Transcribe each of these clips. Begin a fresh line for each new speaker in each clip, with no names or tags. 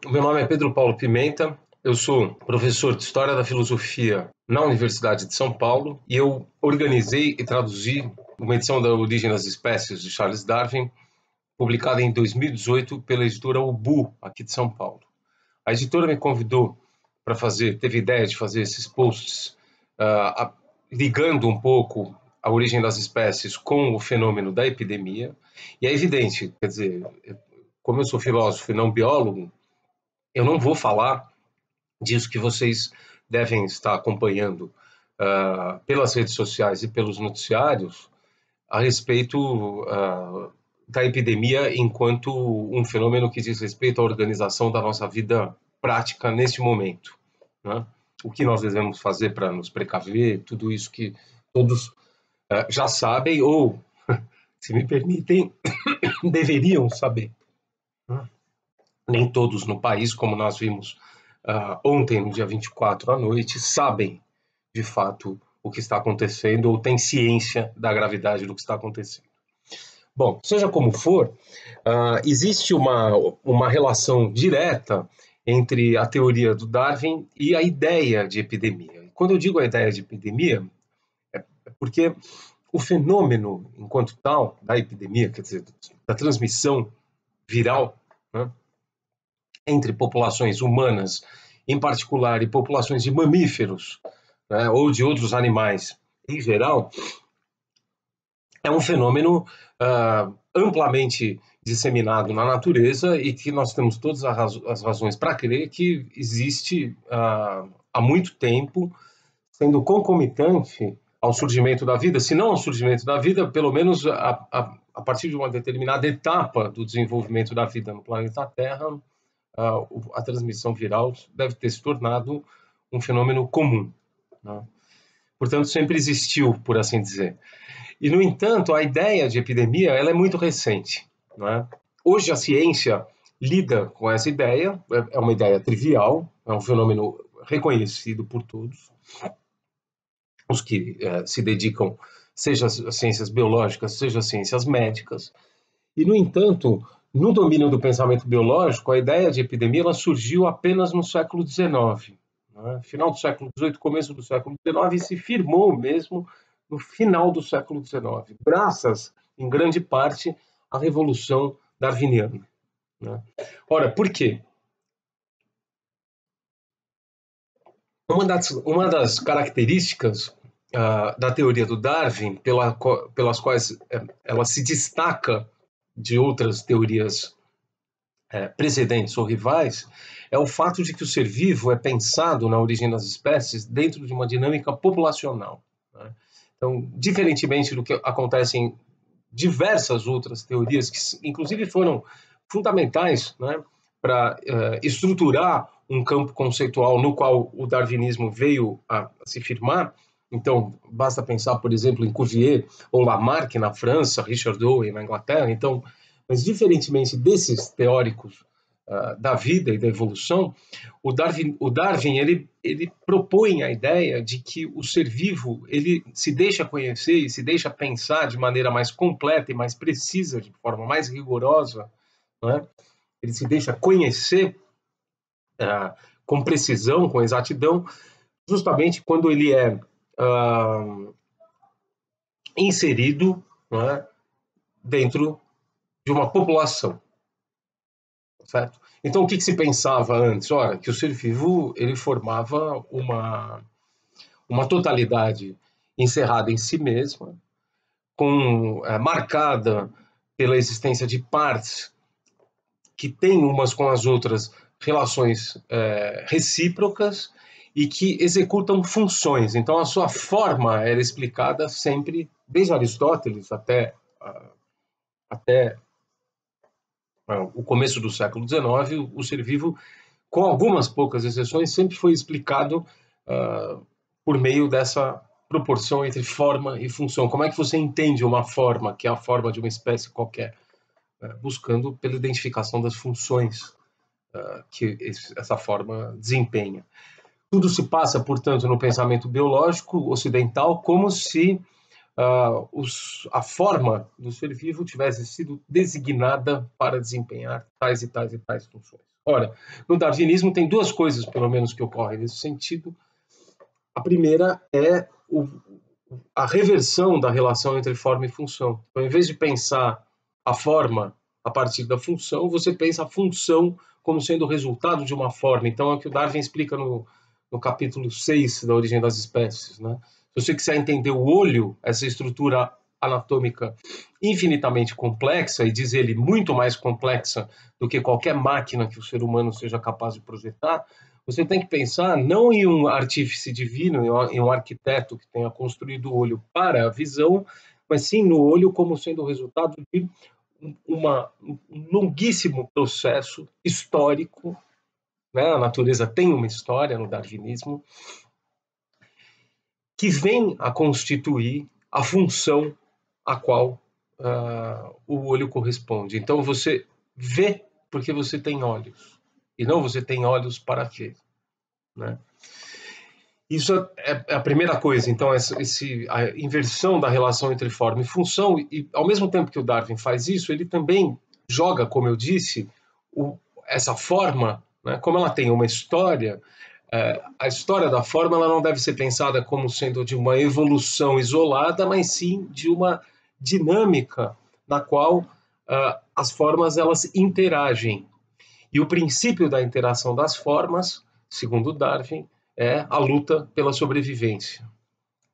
O meu nome é Pedro Paulo Pimenta, eu sou professor de História da Filosofia na Universidade de São Paulo e eu organizei e traduzi uma edição da Origem das Espécies de Charles Darwin, publicada em 2018 pela editora Ubu, aqui de São Paulo. A editora me convidou para teve ideia de fazer esses posts ligando um pouco a origem das espécies com o fenômeno da epidemia, e é evidente, quer dizer, como eu sou filósofo e não biólogo, eu não vou falar disso que vocês devem estar acompanhando pelas redes sociais e pelos noticiários a respeito da epidemia enquanto um fenômeno que diz respeito à organização da nossa vida prática neste momento, né? O que nós devemos fazer para nos precaver, tudo isso que todos já sabem ou, se me permitem, deveriam saber. Nem todos no país, como nós vimos ontem, no dia 24 à noite, sabem de fato o que está acontecendo ou têm ciência da gravidade do que está acontecendo. Bom, seja como for, existe uma relação direta entre a teoria do Darwin e a ideia de epidemia. Quando eu digo a ideia de epidemia, é porque o fenômeno, enquanto tal, da epidemia, quer dizer, da transmissão viral, né, entre populações humanas, em particular, e populações de mamíferos, né, ou de outros animais em geral, é um fenômeno amplamente disseminado na natureza e que nós temos todas as razões para crer que existe há muito tempo, sendo concomitante ao surgimento da vida, se não ao surgimento da vida, pelo menos a partir de uma determinada etapa do desenvolvimento da vida no planeta Terra, a transmissão viral deve ter se tornado um fenômeno comum, né? Portanto, sempre existiu, por assim dizer. E, no entanto, a ideia de epidemia ela é muito recente, não é? Hoje a ciência lida com essa ideia, é uma ideia trivial, é um fenômeno reconhecido por todos, os que se dedicam, seja às ciências biológicas, seja às ciências médicas. E, no entanto, no domínio do pensamento biológico, a ideia de epidemia ela surgiu apenas no século XIX, né? Final do século XVIII, começo do século XIX, e se firmou mesmo no final do século XIX, graças, em grande parte, à Revolução Darwiniana, né? Ora, por quê? Uma das características da teoria do Darwin, pelas quais ela se destaca de outras teorias precedentes ou rivais, é o fato de que o ser vivo é pensado na origem das espécies dentro de uma dinâmica populacional, né? Então, diferentemente do que acontece em diversas outras teorias, que inclusive foram fundamentais, né, para estruturar um campo conceitual no qual o darwinismo veio a se firmar. Então, basta pensar, por exemplo, em Cuvier ou Lamarck na França, Richard Owen na Inglaterra. Então, mas diferentemente desses teóricos da vida e da evolução, o Darwin ele propõe a ideia de que o ser vivo ele se deixa conhecer e se deixa pensar de maneira mais completa e mais precisa, de forma mais rigorosa, não é? Ele se deixa conhecer com precisão, com exatidão, justamente quando ele é inserido, não é, dentro de uma população, certo? Então, o que se pensava antes? Ora, que o ser vivo ele formava uma totalidade encerrada em si mesma, marcada pela existência de partes que têm umas com as outras relações recíprocas e que executam funções. Então, a sua forma era explicada sempre, desde Aristóteles até o começo do século XIX, o ser vivo, com algumas poucas exceções, sempre foi explicado por meio dessa proporção entre forma e função. Como é que você entende uma forma, que é a forma de uma espécie qualquer? Buscando pela identificação das funções que essa forma desempenha. Tudo se passa, portanto, no pensamento biológico ocidental como se a forma do ser vivo tivesse sido designada para desempenhar tais e tais e tais funções. Ora, no darwinismo tem duas coisas, pelo menos, que ocorrem nesse sentido. A primeira é a reversão da relação entre forma e função. Então, em vez de pensar a forma a partir da função, você pensa a função como sendo o resultado de uma forma. Então, é o que o Darwin explica no capítulo 6 da Origem das Espécies, né? Se você quiser entender o olho, essa estrutura anatômica infinitamente complexa, e diz ele muito mais complexa do que qualquer máquina que o ser humano seja capaz de projetar, você tem que pensar não em um artífice divino, em um arquiteto que tenha construído o olho para a visão, mas sim no olho como sendo o resultado de um longuíssimo processo histórico, né? A natureza tem uma história no darwinismo, que vem a constituir a função a qual o olho corresponde. Então você vê porque você tem olhos, e não você tem olhos para ver, né? Isso é a primeira coisa. Então, a inversão da relação entre forma e função, e ao mesmo tempo que o Darwin faz isso, ele também joga, como eu disse, essa forma, né, como ela tem uma história, a história da forma ela não deve ser pensada como sendo de uma evolução isolada, mas sim de uma dinâmica na qual as formas elas interagem. E o princípio da interação das formas, segundo Darwin, é a luta pela sobrevivência,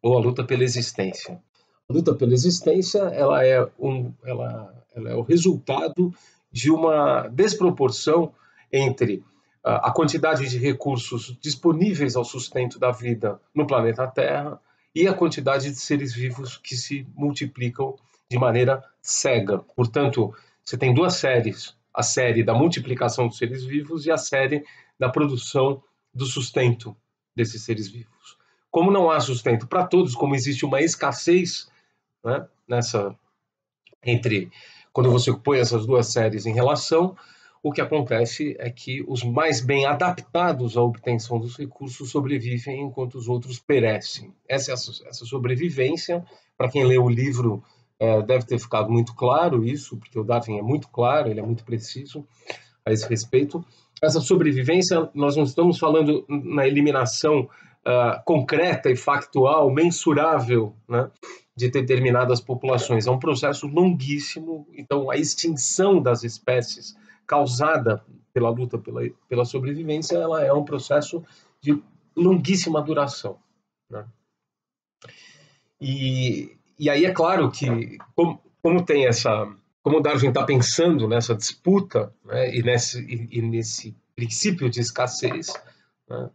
ou a luta pela existência. A luta pela existência ela é o resultado de uma desproporção entre a quantidade de recursos disponíveis ao sustento da vida no planeta Terra e a quantidade de seres vivos que se multiplicam de maneira cega. Portanto, você tem duas séries, a série da multiplicação dos seres vivos e a série da produção do sustento desses seres vivos. Como não há sustento para todos, como existe uma escassez, né, quando você põe essas duas séries em relação, o que acontece é que os mais bem adaptados à obtenção dos recursos sobrevivem enquanto os outros perecem. Essa sobrevivência, para quem lê o livro, deve ter ficado muito claro isso, porque o Darwin é muito claro, ele é muito preciso a esse respeito. Essa sobrevivência, nós não estamos falando na eliminação concreta e factual, mensurável, né, de determinadas populações. É um processo longuíssimo. Então, a extinção das espécies causada pela luta pela sobrevivência, ela é um processo de longuíssima duração, né? E aí é claro que, como o Darwin está pensando nessa disputa, né, e nesse princípio de escassez, né,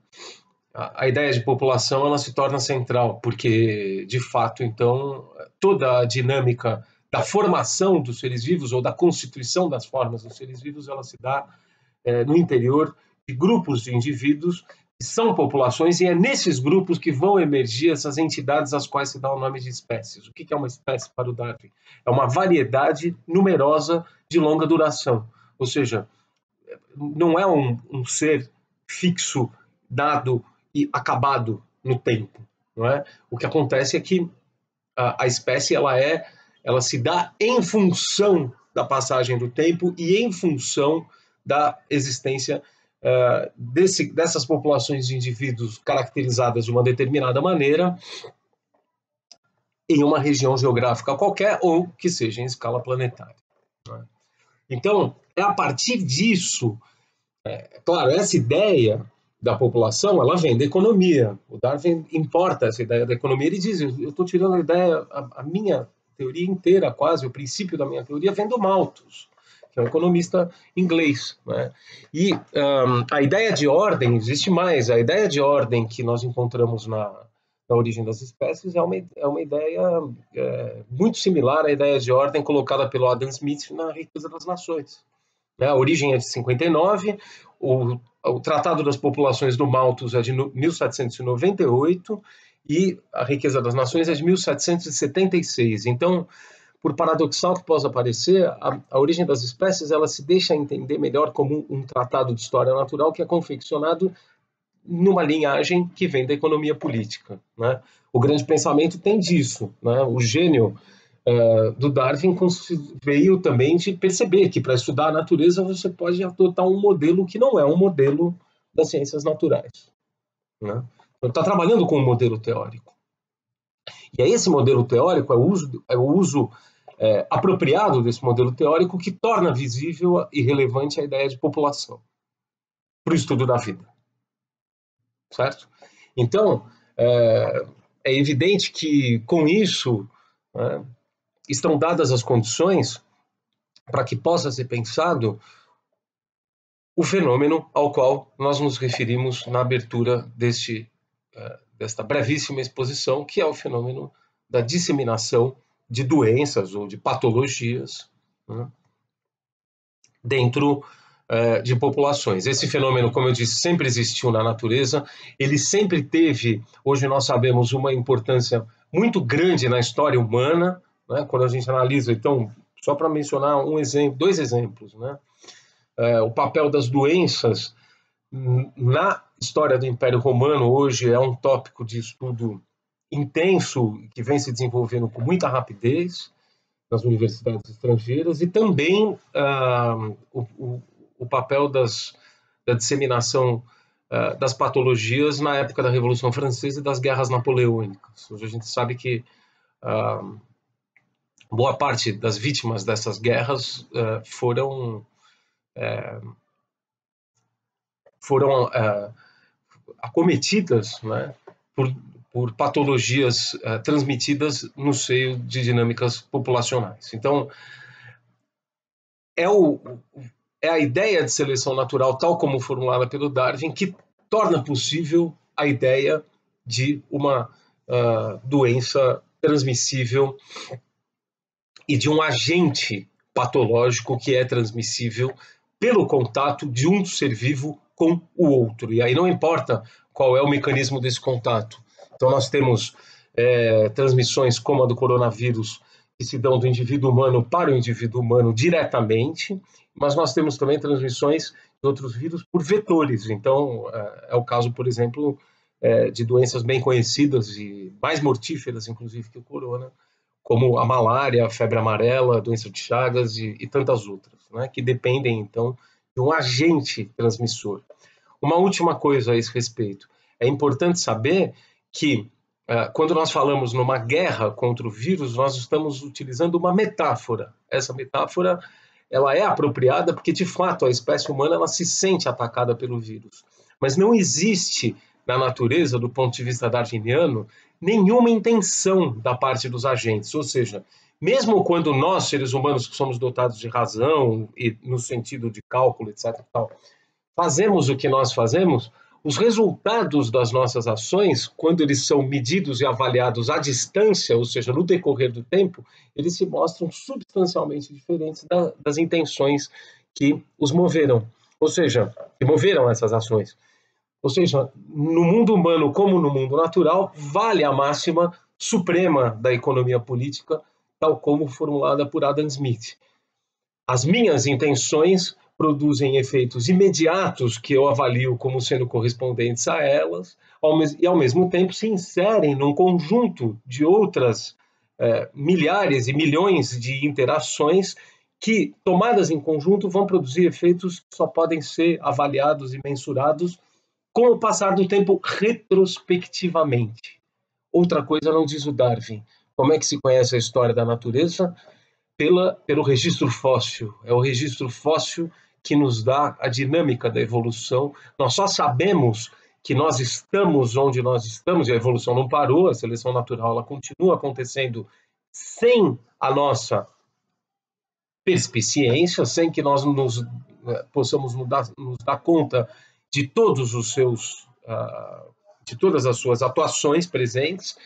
a ideia de população ela se torna central, porque, de fato, então, toda a dinâmica da formação dos seres vivos ou da constituição das formas dos seres vivos, ela se dá no interior de grupos de indivíduos que são populações, e é nesses grupos que vão emergir essas entidades às quais se dá o nome de espécies. O que é uma espécie para o Darwin? É uma variedade numerosa de longa duração, ou seja, não é um ser fixo, dado e acabado no tempo, não é? O que acontece é que a espécie ela se dá em função da passagem do tempo e em função da existência dessas populações de indivíduos caracterizadas de uma determinada maneira em uma região geográfica qualquer ou que seja em escala planetária, né? Então, é a partir disso, claro, essa ideia da população, ela vem da economia. O Darwin importa essa ideia da economia. Ele diz, eu estou tirando a ideia, a minha teoria inteira, quase, o princípio da minha teoria vem do Malthus, que é um economista inglês, né? E a ideia de ordem, existe mais, a ideia de ordem que nós encontramos na origem das espécies é uma ideia muito similar à ideia de ordem colocada pelo Adam Smith na Riqueza das Nações. A origem é de 59, o Tratado das Populações do Malthus é de 1798 e a Riqueza das Nações é de 1776. Então, por paradoxal que possa parecer, a origem das espécies ela se deixa entender melhor como um tratado de história natural que é confeccionado numa linhagem que vem da economia política, né? O grande pensamento tem disso, né? O gênio do Darwin veio também de perceber que para estudar a natureza você pode adotar um modelo que não é um modelo das ciências naturais, né? Então, está trabalhando com um modelo teórico. E é esse modelo teórico, é o uso apropriado desse modelo teórico que torna visível e relevante a ideia de população para o estudo da vida, certo? Então, é evidente que com isso estão dadas as condições para que possa ser pensado o fenômeno ao qual nós nos referimos na abertura desta brevíssima exposição, que é o fenômeno da disseminação de doenças ou de patologias, né, dentro de populações. Esse fenômeno, como eu disse, sempre existiu na natureza, ele sempre teve, hoje nós sabemos, uma importância muito grande na história humana, né, quando a gente analisa, então, só para mencionar um exemplo, dois exemplos, né, o papel das doenças na história do Império Romano hoje é um tópico de estudo intenso que vem se desenvolvendo com muita rapidez nas universidades estrangeiras, e também o papel da disseminação das patologias na época da Revolução Francesa e das guerras napoleônicas. Hoje a gente sabe que boa parte das vítimas dessas guerras foram acometidas, né, por patologias transmitidas no seio de dinâmicas populacionais. Então, é a ideia de seleção natural, tal como formulada pelo Darwin, que torna possível a ideia de uma doença transmissível e de um agente patológico que é transmissível pelo contato de um ser vivo com o outro. E aí não importa qual é o mecanismo desse contato. Então nós temos transmissões como a do coronavírus, que se dão do indivíduo humano para o indivíduo humano diretamente, mas nós temos também transmissões de outros vírus por vetores. Então é o caso, por exemplo, de doenças bem conhecidas e mais mortíferas, inclusive, que o corona, como a malária, a febre amarela, a doença de Chagas e tantas outras, né, que dependem, então, de um agente transmissor. Uma última coisa a esse respeito. É importante saber que, quando nós falamos numa guerra contra o vírus, nós estamos utilizando uma metáfora. Essa metáfora ela é apropriada porque, de fato, a espécie humana ela se sente atacada pelo vírus. Mas não existe, na natureza, do ponto de vista darwiniano, nenhuma intenção da parte dos agentes, ou seja, mesmo quando nós, seres humanos que somos dotados de razão e no sentido de cálculo, etc., fazemos o que nós fazemos, os resultados das nossas ações, quando eles são medidos e avaliados à distância, ou seja, no decorrer do tempo, eles se mostram substancialmente diferentes das intenções que os moveram, ou seja, que moveram essas ações. Ou seja, no mundo humano como no mundo natural, vale a máxima suprema da economia política, tal como formulada por Adam Smith. As minhas intenções produzem efeitos imediatos que eu avalio como sendo correspondentes a elas, e ao mesmo tempo se inserem num conjunto de outras milhares e milhões de interações que, tomadas em conjunto, vão produzir efeitos que só podem ser avaliados e mensurados com o passar do tempo retrospectivamente. Outra coisa não diz o Darwin. Como é que se conhece a história da natureza? Pelo registro fóssil. É o registro fóssil que nos dá a dinâmica da evolução. Nós só sabemos que nós estamos onde nós estamos, e a evolução não parou, a seleção natural ela continua acontecendo sem a nossa perspiciência, sem que nós possamos nos dar conta de todos os seus, de todas as suas atuações presentes,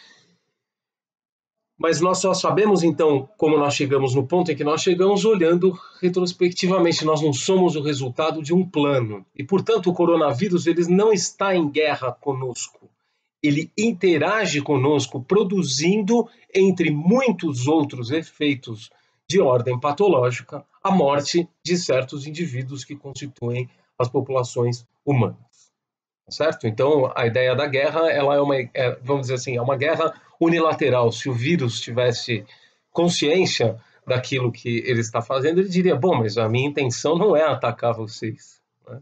mas nós só sabemos então como nós chegamos no ponto em que nós chegamos olhando retrospectivamente. Nós não somos o resultado de um plano e, portanto, o coronavírus ele não está em guerra conosco. Ele interage conosco, produzindo, entre muitos outros efeitos de ordem patológica, a morte de certos indivíduos que constituem as populações humanas. certo? Então, a ideia da guerra, ela vamos dizer assim, é uma guerra unilateral. Se o vírus tivesse consciência daquilo que ele está fazendo, ele diria, bom, mas a minha intenção não é atacar vocês, né?